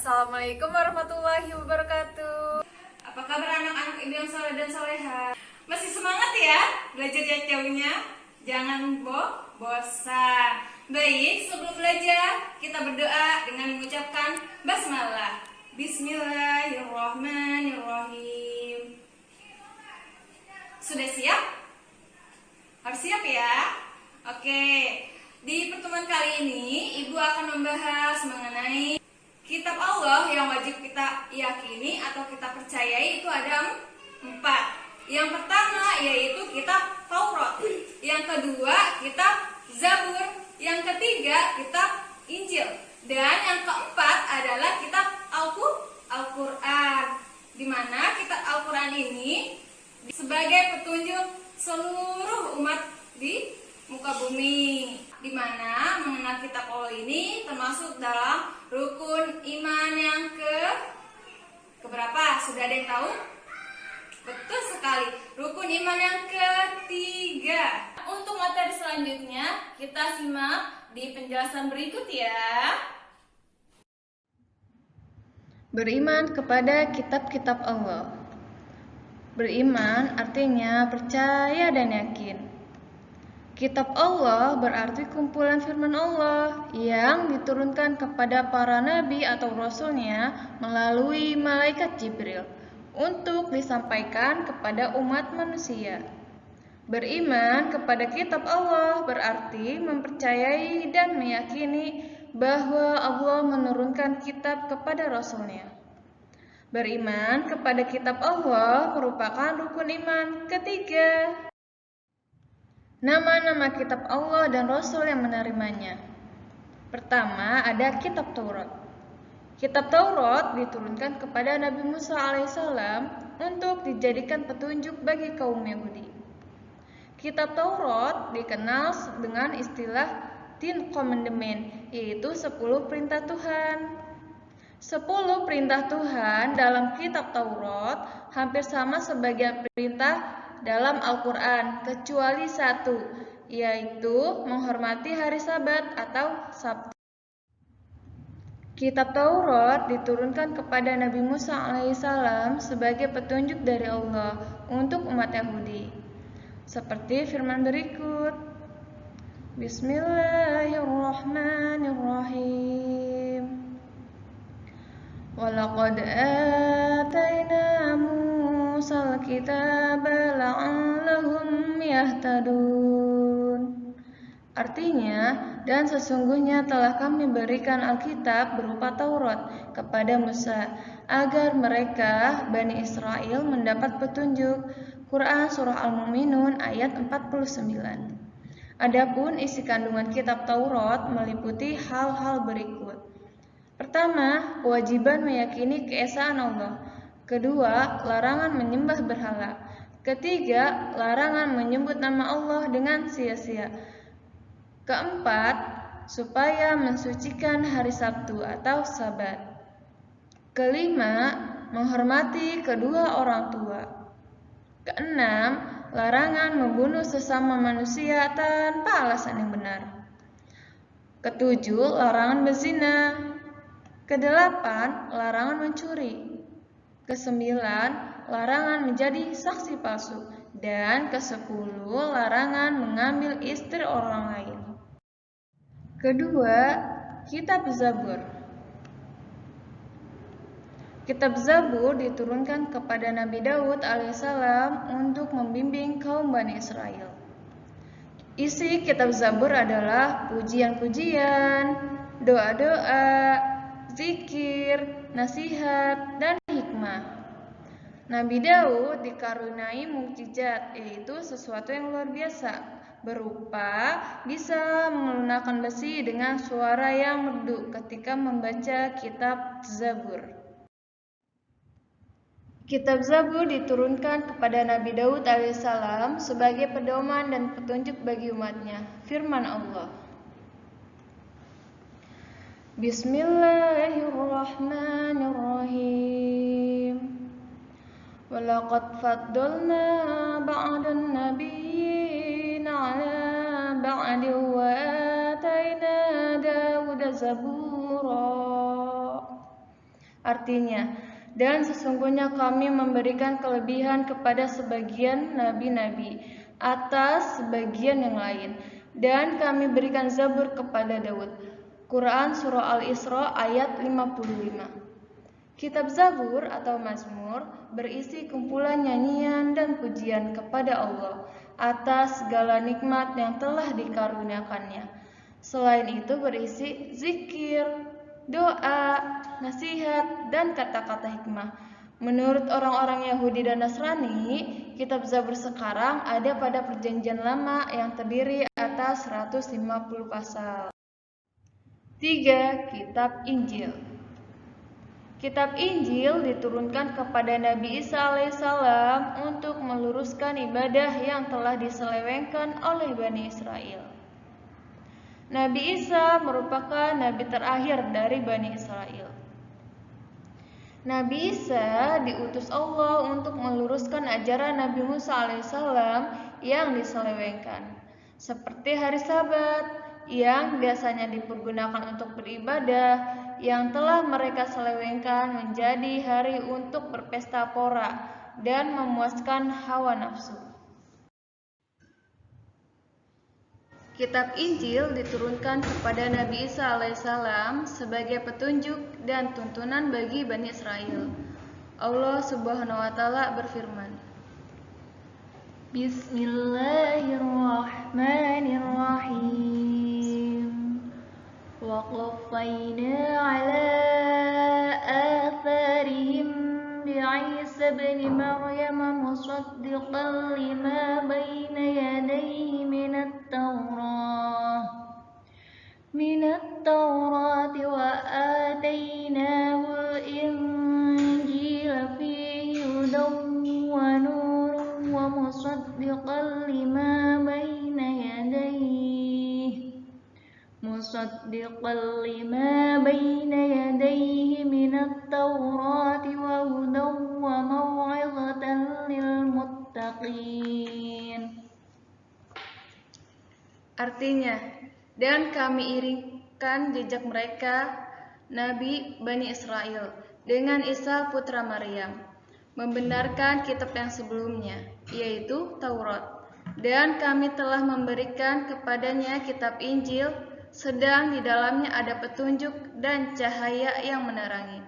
Assalamualaikum warahmatullahi wabarakatuh. Apa kabar anak-anak ibu yang soleh dan soleha? Masih semangat ya belajar jauh-jauhnya? Jangan bosan. Baik, sebelum belajar kita berdoa dengan mengucapkan basmalah. Bismillahirrahmanirrahim. Sudah siap? Harus siap ya. Oke, di pertemuan kali ini ibu akan membahas mengenai kitab Allah yang wajib kita yakini atau kita percayai. Itu ada 4. Yang pertama yaitu kitab Taurat, yang kedua kitab Zabur, yang ketiga kitab Injil, dan yang keempat adalah kitab Al-Quran, di mana kitab Al-Quran ini sebagai petunjuk seluruh umat di muka bumi, di mana mengenal kitab Allah ini termasuk dalam rukun iman yang keberapa? Sudah ada yang tahu? Betul sekali, rukun iman yang ketiga. Untuk materi selanjutnya kita simak di penjelasan berikut ya. Beriman kepada kitab-kitab Allah. Beriman artinya percaya dan yakin. Kitab Allah berarti kumpulan firman Allah yang diturunkan kepada para nabi atau rasulnya melalui malaikat Jibril untuk disampaikan kepada umat manusia. Beriman kepada kitab Allah berarti mempercayai dan meyakini bahwa Allah menurunkan kitab kepada rasulnya. Beriman kepada kitab Allah merupakan rukun iman ketiga. Nama-nama kitab Allah dan Rasul yang menerimanya. Pertama, ada kitab Taurat. Kitab Taurat diturunkan kepada Nabi Musa alaihissalam untuk dijadikan petunjuk bagi kaum Yahudi. Kitab Taurat dikenal dengan istilah Ten Commandments, yaitu 10 perintah Tuhan. 10 perintah Tuhan dalam kitab Taurat hampir sama sebagian perintah dalam Al-Quran, kecuali satu, yaitu menghormati hari Sabat atau Sabtu. Kitab Taurat diturunkan kepada Nabi Musa alaihissalam sebagai petunjuk dari Allah untuk umat Yahudi. Seperti firman berikut. Bismillahirrahmanirrahim. Walaqad atayna Musal kitaba la'allahum yahtadun. Artinya, dan sesungguhnya telah kami berikan Alkitab berupa Taurat kepada Musa agar mereka Bani Israel mendapat petunjuk. Quran Surah Al-Mu'minun ayat 49. Adapun isi kandungan kitab Taurat meliputi hal-hal berikut. Pertama, kewajiban meyakini keesaan Allah. Kedua, larangan menyembah berhala. Ketiga, larangan menyebut nama Allah dengan sia-sia. Keempat, supaya mensucikan hari Sabtu atau Sabat. Kelima, menghormati kedua orang tua. Keenam, larangan membunuh sesama manusia tanpa alasan yang benar. Ketujuh, larangan berzina. Kedelapan, larangan mencuri. Kesembilan, larangan menjadi saksi palsu. Dan kesepuluh, larangan mengambil istri orang lain. Kedua, kitab Zabur. Kitab Zabur diturunkan kepada Nabi Daud alaihissalam untuk membimbing kaum Bani Israel. Isi kitab Zabur adalah pujian-pujian, doa-doa, zikir, nasihat, dan hikmah. Nabi Daud dikaruniai mukjizat, yaitu sesuatu yang luar biasa, berupa bisa melunakkan besi dengan suara yang merdu ketika membaca kitab Zabur. Kitab Zabur diturunkan kepada Nabi Daud alaihissalam sebagai pedoman dan petunjuk bagi umatnya. Firman Allah. Bismillahirrahmanirrahim. Walaqad faddalna ba'dan nabiyyin 'ala ba'din wa atayna Dawuda zabura. Artinya, dan sesungguhnya kami memberikan kelebihan kepada sebagian nabi-nabi atas sebagian yang lain, dan kami berikan Zabur kepada Daud. Quran Surah Al-Isra ayat 55. Kitab Zabur atau Mazmur berisi kumpulan nyanyian dan pujian kepada Allah atas segala nikmat yang telah dikaruniakannya. Selain itu berisi zikir, doa, nasihat, dan kata-kata hikmah. Menurut orang-orang Yahudi dan Nasrani, kitab Zabur sekarang ada pada Perjanjian Lama yang terdiri atas 150 pasal. 3. Kitab Injil. Kitab Injil diturunkan kepada Nabi Isa alaihissalam untuk meluruskan ibadah yang telah diselewengkan oleh Bani Israel. Nabi Isa merupakan nabi terakhir dari Bani Israel. Nabi Isa diutus Allah untuk meluruskan ajaran Nabi Musa alaihissalam yang diselewengkan, seperti hari Sabat yang biasanya dipergunakan untuk beribadah, yang telah mereka selewengkan menjadi hari untuk berpesta pora dan memuaskan hawa nafsu. Kitab Injil diturunkan kepada Nabi Isa alaihissalam sebagai petunjuk dan tuntunan bagi Bani Israel. Allah Subhanahu wa taala berfirman, Bismillahirrahmanirrahim. وَقَفَّيْنَا عَلَى آثَارِهِمْ بِعِيسَى ابْنِ مَرْيَمَ مُصَدِّقًا لِمَا بَيْنَ يَدَيْهِ مِنَ التَّوْرَاةِ وَآتَيْنَاهُ الْإِنْجِيلَ فِيهِ هُدًى وَنُورٌ وَمُصَدِّقًا لِمَا بَيْنَ يَدَيْهِ مِنَ التَّوْرَاةِ وَهُدًى وَمَوْعِظَةً لِلْمُتَّقِينَ. Artinya, dan kami iringkan jejak mereka, Nabi Bani Israel, dengan Isa putra Maryam, membenarkan kitab yang sebelumnya, yaitu Taurat. Dan kami telah memberikan kepadanya kitab Injil, sedang di dalamnya ada petunjuk dan cahaya yang menerangi,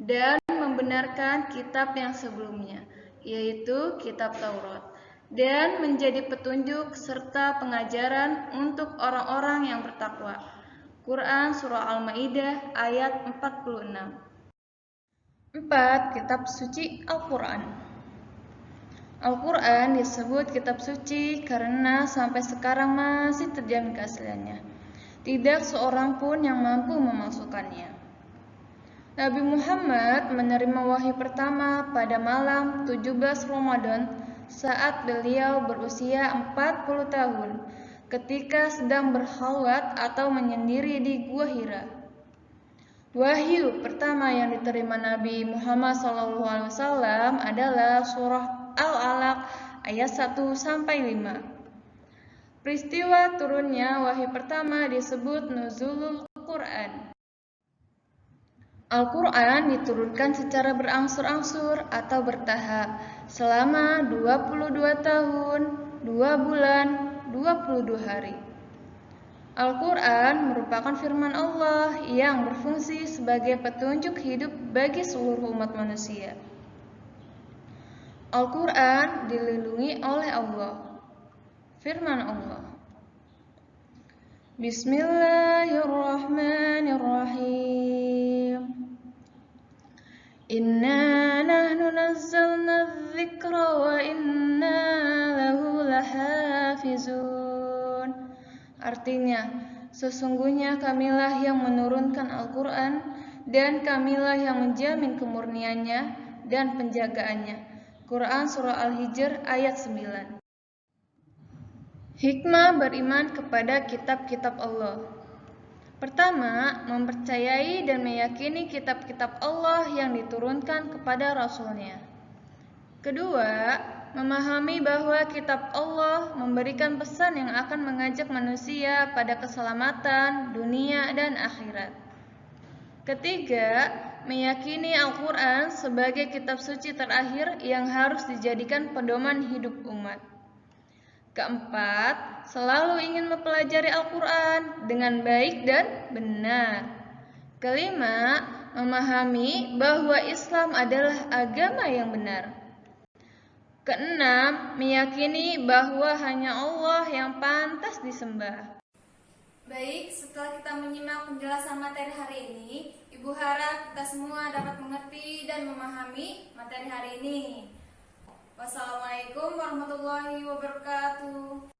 dan membenarkan kitab yang sebelumnya, yaitu kitab Taurat, dan menjadi petunjuk serta pengajaran untuk orang-orang yang bertakwa. Quran Surah Al-Maidah ayat 46. 4. Kitab Suci Al-Quran. Al-Quran disebut kitab suci karena sampai sekarang masih terjamin keasliannya. Tidak seorang pun yang mampu memasukkannya. Nabi Muhammad menerima wahyu pertama pada malam 17 Ramadan saat beliau berusia 40 tahun ketika sedang berkhalwat atau menyendiri di Gua Hira. Wahyu pertama yang diterima Nabi Muhammad SAW adalah surah Al-Alaq ayat 1-5. Peristiwa turunnya wahyu pertama disebut Nuzulul Quran. Al-Quran diturunkan secara berangsur-angsur atau bertahap selama 22 tahun, 2 bulan, 22 hari. Al-Quran merupakan firman Allah yang berfungsi sebagai petunjuk hidup bagi seluruh umat manusia. Al-Quran dilindungi oleh Allah. Firman Allah, Bismillahirrahmanirrahim. Inna nahnu nazzalna dzikra wa inna lahu lahafizun. Artinya, sesungguhnya kamilah yang menurunkan Al-Quran dan kamilah yang menjamin kemurniannya dan penjagaannya. Quran Surah Al-Hijr ayat 9. Hikmah beriman kepada kitab-kitab Allah. Pertama, mempercayai dan meyakini kitab-kitab Allah yang diturunkan kepada Rasul-Nya. Kedua, memahami bahwa kitab Allah memberikan pesan yang akan mengajak manusia pada keselamatan dunia dan akhirat. Ketiga, meyakini Al-Quran sebagai kitab suci terakhir yang harus dijadikan pedoman hidup umat. Keempat, selalu ingin mempelajari Al-Quran dengan baik dan benar. Kelima, memahami bahwa Islam adalah agama yang benar. Keenam, meyakini bahwa hanya Allah yang pantas disembah. Baik, setelah kita menyimak penjelasan materi hari ini, Ibu harap kita semua dapat mengerti dan memahami materi hari ini. Wassalamualaikum warahmatullahi wabarakatuh.